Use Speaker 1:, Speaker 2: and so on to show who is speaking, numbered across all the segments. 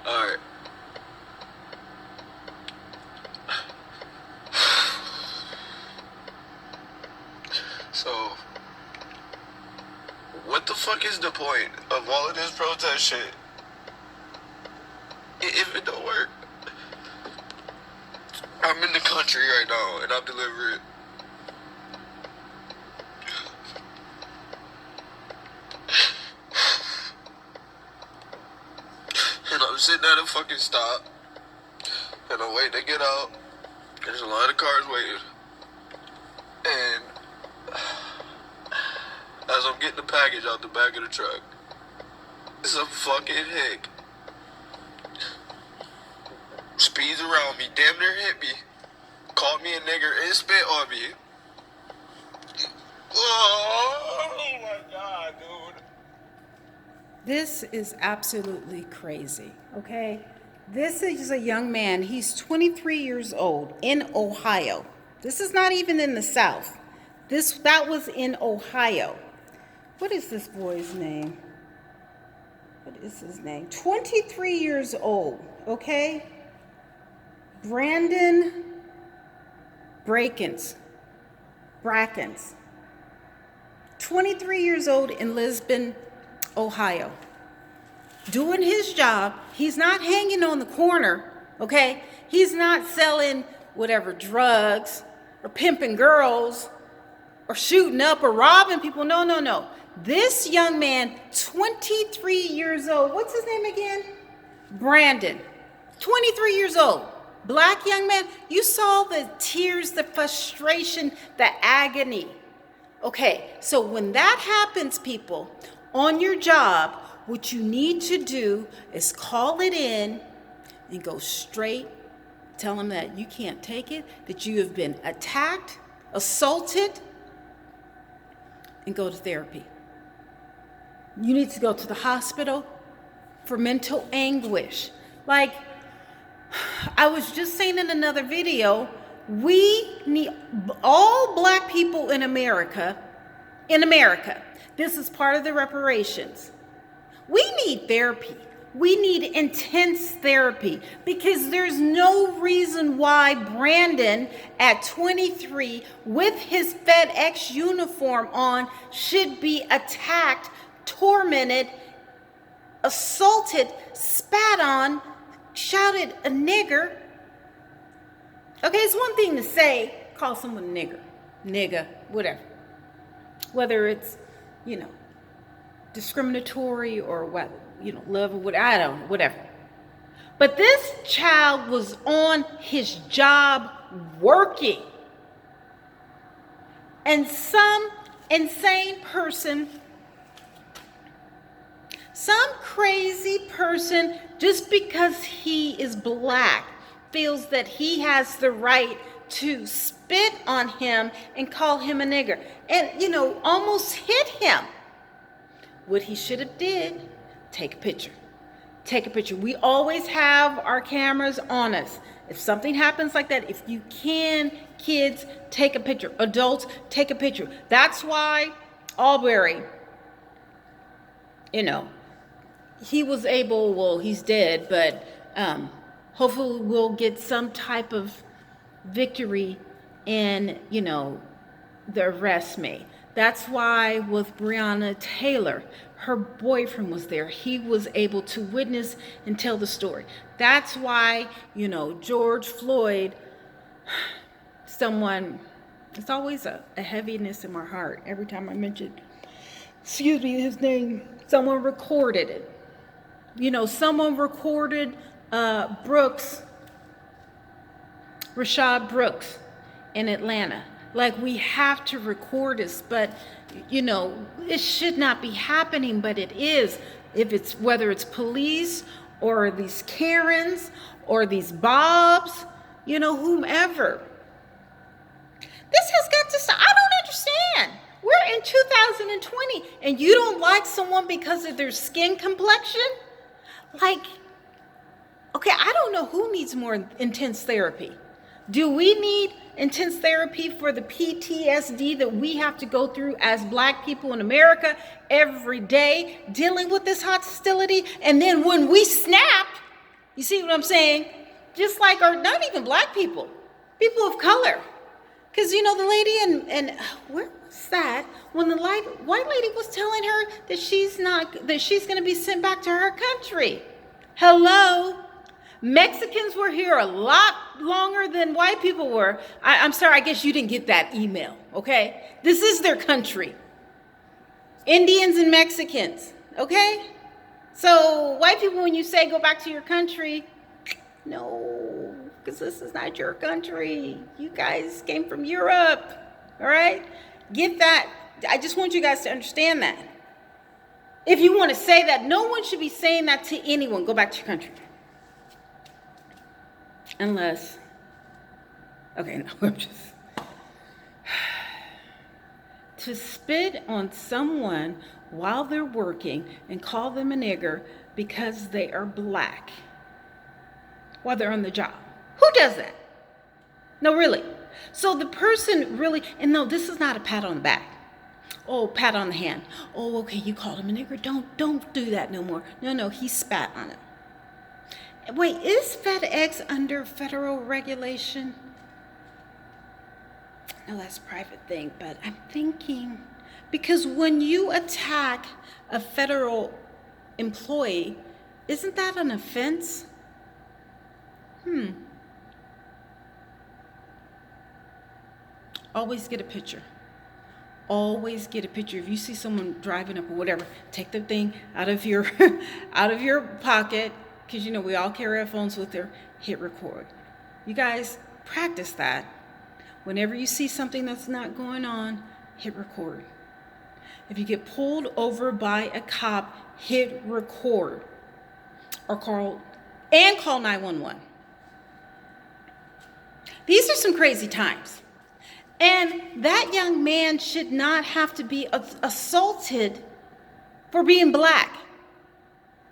Speaker 1: Alright. So, what the fuck is the point of all of this protest shit if it don't work? I'm in the country right now and I'm delivering. And I'm sitting at a fucking stop and I'm waiting to get out. There's a line of cars waiting. And as I'm getting the package out the back of the truck, some fucking hick speeds around me, damn near hit me, called me a nigger and spit on me. Oh my God, dude.
Speaker 2: This is absolutely crazy, okay? This is a young man. He's 23 years old in Ohio. This is not even in the South. That was in Ohio. What is this boy's name? What is his name? 23 years old, okay? Brandon Brackens. 23 years old in Lisbon, Ohio. Doing his job. He's not hanging on the corner, okay? He's not selling whatever drugs or pimping girls or shooting up or robbing people. No. This young man, 23 years old. What's his name again? Brandon. 23 years old. Black young man. You saw the tears, the frustration, the agony. Okay, so when that happens, people, on your job, what you need to do is call it in and go straight. Tell them that you can't take it, that you have been attacked, assaulted, and go to therapy. You need to go to the hospital for mental anguish. Like I was just saying in another video, we need all black people in America. This is part of the reparations. We need therapy. We need intense therapy because there's no reason why Brandon at 23 with his FedEx uniform on should be attacked, tormented, assaulted, spat on, shouted a nigger. Okay, it's one thing to say, call someone nigger, whatever. Whether it's, discriminatory or what, love or what, I don't know, whatever. But this child was on his job working. And some insane person, some crazy person, just because he is black, feels that he has the right to spit on him and call him a nigger and, almost hit him. What he should have did, take a picture. Take a picture. We always have our cameras on us. If something happens like that, if you can, kids, take a picture. Adults, take a picture. That's why Arbery, he was able, well, he's dead, but hopefully we'll get some type of victory in, the arrest made. That's why with Breonna Taylor, her boyfriend was there. He was able to witness and tell the story. That's why, George Floyd, it's always a heaviness in my heart every time I mention, his name. Someone recorded it. Someone recorded Rashad Brooks in Atlanta. Like, we have to record this, but it should not be happening, but it is. Whether it's police or these Karens or these Bobs, whomever. This has got to stop. I don't understand. We're in 2020 and you don't like someone because of their skin complexion? Like, okay, I don't know who needs more intense therapy. Do we need intense therapy for the PTSD that we have to go through as black people in America every day, dealing with this hostility? And then when we snapped, You see what I'm saying? Just like, or not even black people, people of color. Because, you know, the lady in where was that? When the white lady was telling her that she's going to be sent back to her country. Hello? Mexicans were here a lot longer than white people were. I'm sorry, I guess you didn't get that email, okay? This is their country. Indians and Mexicans, okay? So white people, when you say go back to your country, no, because this is not your country. You guys came from Europe, all right? Get that. I just want you guys to understand that. If you want to say that, no one should be saying that to anyone. Go back to your country. Unless, okay, no, I'm just. To spit on someone while they're working and call them a nigger because they are black while they're on the job. Who does that? No, really. So the person really, and no, this is not a pat on the back. Oh, pat on the hand. Oh, okay, you called him a nigger. Don't do that no more. No, he spat on it. Wait, is FedEx under federal regulation? No, that's a private thing, but I'm thinking, because when you attack a federal employee, isn't that an offense? Always get a picture. Always get a picture. If you see someone driving up or whatever, take the thing out of your pocket, because you know we all carry our phones with her. Hit record. You guys practice that. Whenever you see something that's not going on, hit record. If you get pulled over by a cop, hit record or call 911. These are some crazy times. And that young man should not have to be assaulted for being black.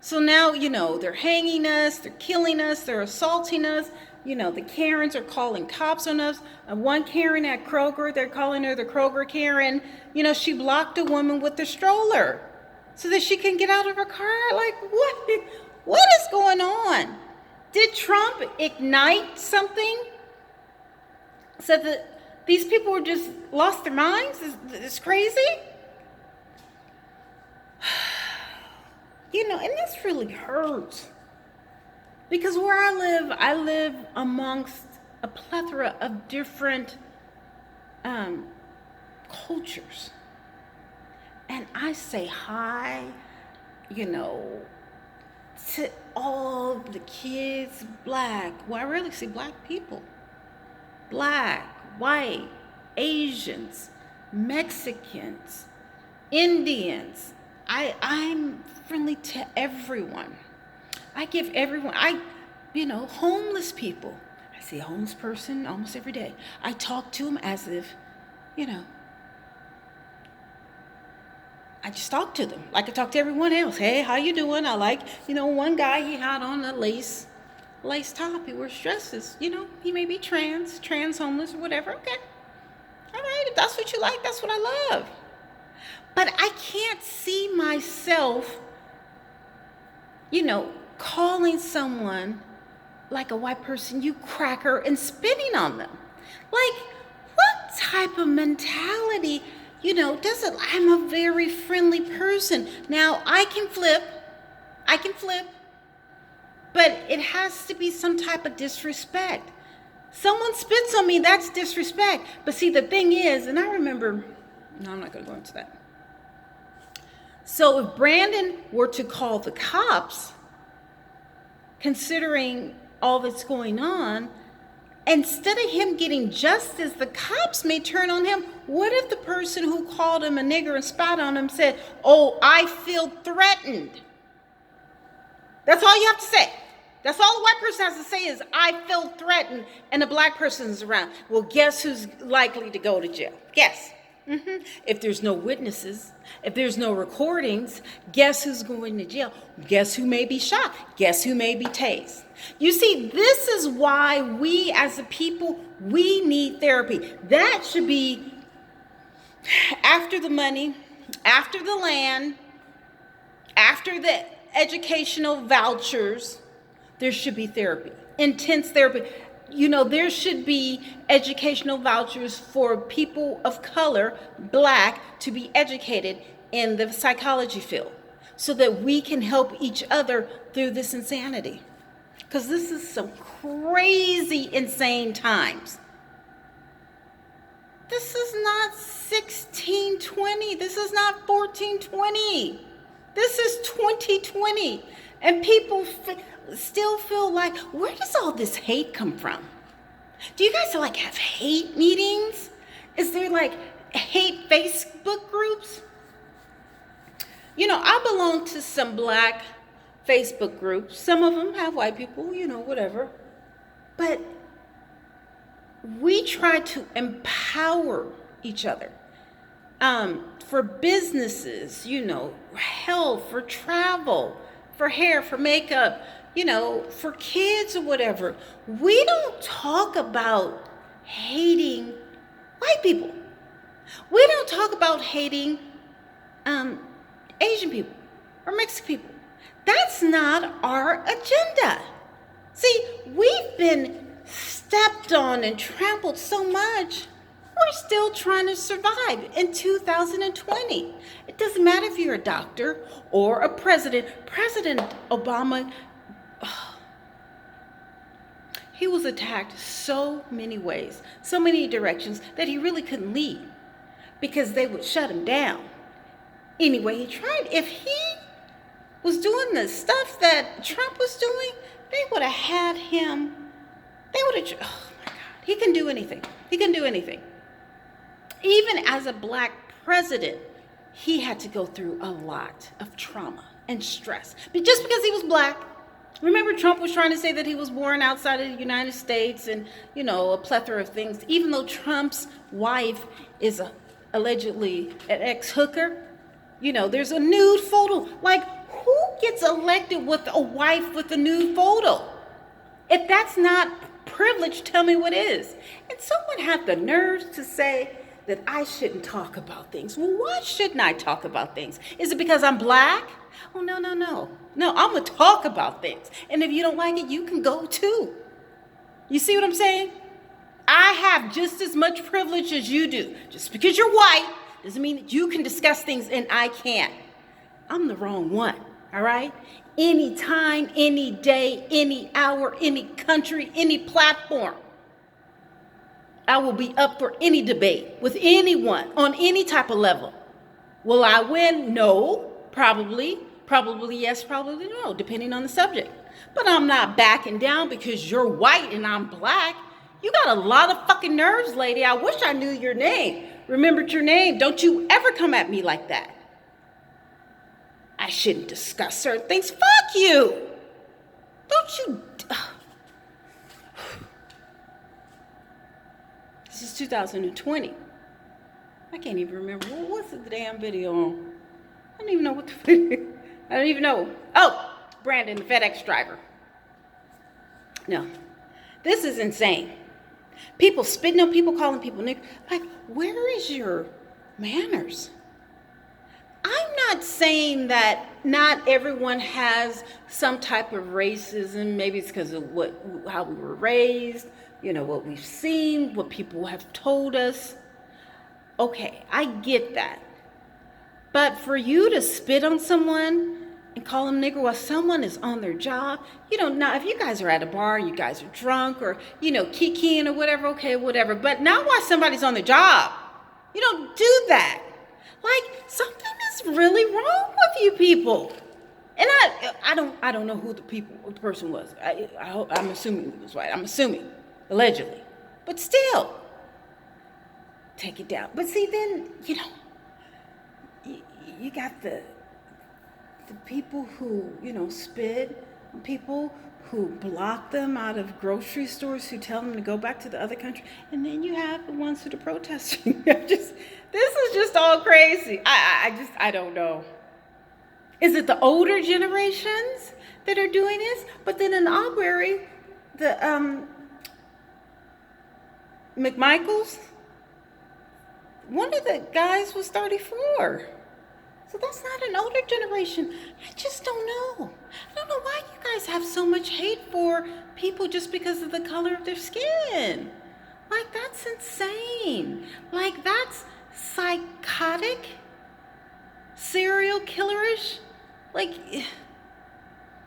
Speaker 2: So now, you know, they're hanging us, they're killing us, they're assaulting us. You know, the Karens are calling cops on us. One Karen at Kroger, they're calling her the Kroger Karen. You know, she blocked a woman with the stroller so that she can get out of her car. Like, what is going on? Did Trump ignite something? So that these people were just lost their minds? It's crazy. You know, and this really hurts. Because where I live amongst a plethora of different cultures. And I say hi, you know, to all the kids, black. Well, I rarely see black people. Black, white, Asians, Mexicans, Indians. I'm friendly to everyone. I give everyone, homeless people. I see a homeless person almost every day. I talk to them as if, I just talk to them like I talk to everyone else. Hey, how you doing? I like, one guy, he had on a lace top. He wears dresses. He may be trans homeless or whatever. Okay. All right, if that's what you like, that's what I love. But I can't see myself, calling someone like a white person, you cracker, and spitting on them. Like, what type of mentality, I'm a very friendly person. Now, I can flip, but it has to be some type of disrespect. Someone spits on me, that's disrespect. But see, the thing is, and I remember, no, I'm not going to go into that. So if Brandon were to call the cops, considering all that's going on, instead of him getting justice, the cops may turn on him. What if the person who called him a nigger and spat on him said, "Oh, I feel threatened"? That's all you have to say. That's all the white person has to say is, "I feel threatened," and the black person is around. Well, guess who's likely to go to jail? Guess. If there's no witnesses, if there's no recordings, guess who's going to jail? Guess who may be shot? Guess who may be tased? You see, this is why we as a people, we need therapy. That should be after the money, after the land, after the educational vouchers. There should be therapy, intense therapy. There should be educational vouchers for people of color, black, to be educated in the psychology field so that we can help each other through this insanity. Because this is some crazy, insane times. This is not 1620. This is not 1420. This is 2020. And people still feel like, where does all this hate come from? Do you guys like have hate meetings? Is there like hate Facebook groups? I belong to some black Facebook groups. Some of them have white people, whatever. But we try to empower each other for businesses, health, for travel, for hair, for makeup, for kids or whatever. We don't talk about hating white people. We don't talk about hating Asian people or Mexican people. That's not our agenda. See, we've been stepped on and trampled so much. We're still trying to survive in 2020. It doesn't matter if you're a doctor or a president. President Obama, he was attacked so many ways, so many directions that he really couldn't lead because they would shut him down. Anyway, he tried. If he was doing the stuff that Trump was doing, they would have had him. They would have, oh my God, he can do anything. He can do anything. Even as a black president, he had to go through a lot of trauma and stress. But just because he was black, remember Trump was trying to say that he was born outside of the United States and, a plethora of things. Even though Trump's wife is allegedly an ex-hooker, there's a nude photo. Like, who gets elected with a wife with a nude photo? If that's not privilege, tell me what is. And someone had the nerves to say that I shouldn't talk about things. Well, why shouldn't I talk about things? Is it because I'm black? Oh, no. No, I'm going to talk about things. And if you don't like it, you can go too. You see what I'm saying? I have just as much privilege as you do. Just because you're white doesn't mean that you can discuss things and I can't. I'm the wrong one, all right? Any time, any day, any hour, any country, any platform. I will be up for any debate with anyone on any type of level. Will I win? No, probably. Probably yes, probably no, depending on the subject. But I'm not backing down because you're white and I'm black. You got a lot of fucking nerves, lady. I wish I knew your name. Remembered your name. Don't you ever come at me like that. I shouldn't discuss certain things. Fuck you. Don't you... This is 2020. I can't even remember. What's the damn video on? I don't even know what the video... I don't even know. Oh, Brandon, the FedEx driver. No. This is insane. People spitting on people, calling people nigger. Like, where is your manners? I'm not saying that not everyone has some type of racism. Maybe it's because of how we were raised, what we've seen, what people have told us. Okay, I get that. But for you to spit on someone and call them nigger while someone is on their job, now if you guys are at a bar, you guys are drunk or, kikiing or whatever, okay, whatever. But not while somebody's on the job. You don't do that. Like, something is really wrong with you people. And I don't know who the person was. I'm assuming it was white. I'm assuming, allegedly. But still, take it down. But see, then, you got the people who, spit on people, who block them out of grocery stores, who tell them to go back to the other country. And then you have the ones that are protesting. This is just all crazy. I don't know. Is it the older generations that are doing this? But then in Aubrey, the McMichaels, one of the guys was 34. So that's not an older generation. I just don't know. I don't know why you guys have so much hate for people just because of the color of their skin. Like, that's insane. Like, that's psychotic, serial killerish. Like,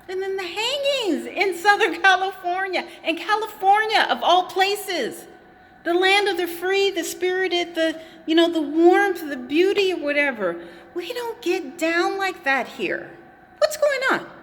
Speaker 2: and then the hangings in Southern California, and California of all places, the land of the free, the spirited, the warmth, the beauty, or whatever. We don't get down like that here. What's going on?